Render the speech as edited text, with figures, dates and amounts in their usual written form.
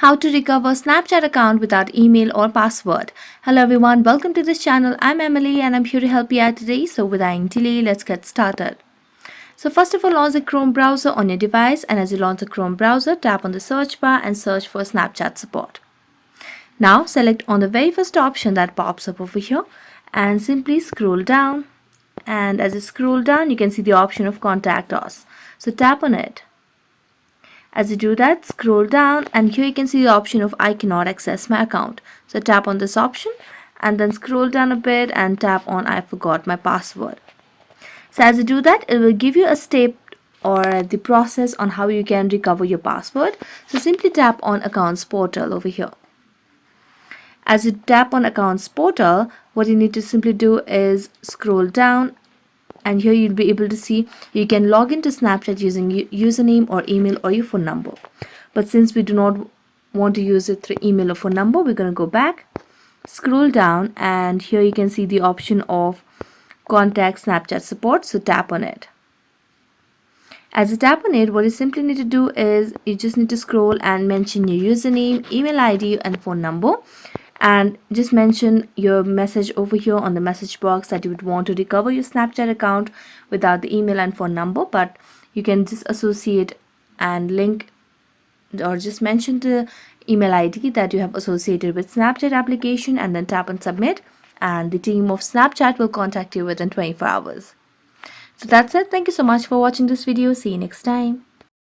How to recover Snapchat account without email or password. Hello everyone, welcome to this channel. I'm Emily and I'm here to help you out today. So without any delay, let's get started. So first of all, launch the Chrome browser on your device, and as you launch the Chrome browser, tap on the search bar and search for Snapchat support. Now select on the very first option that pops up over here and simply scroll down, and as you scroll down you can see the option of contact us. So tap on it. As you do that, scroll down and here you can see the option of I cannot access my account. So tap on this option and then scroll down a bit and tap on I forgot my password. So as you do that, it will give you a step or the process on how you can recover your password. So simply tap on accounts portal over here. As you tap on accounts portal, what you need to simply do is scroll down, and here you'll be able to see you can log into Snapchat using username or email or your phone number. But since we do not want to use it through email or phone number, we're going to go back, scroll down, and here you can see the option of contact Snapchat support. So tap on it. As you tap on it, what you simply need to do is you just need to scroll and mention your username, email ID and phone number, and just mention your message over here on the message box that you would want to recover your Snapchat account without the email and phone number. But you can just associate and link or just mention the email ID that you have associated with Snapchat application and then tap on submit, and the team of Snapchat will contact you within 24 hours. So that's it. Thank you so much for watching this video. See you next time.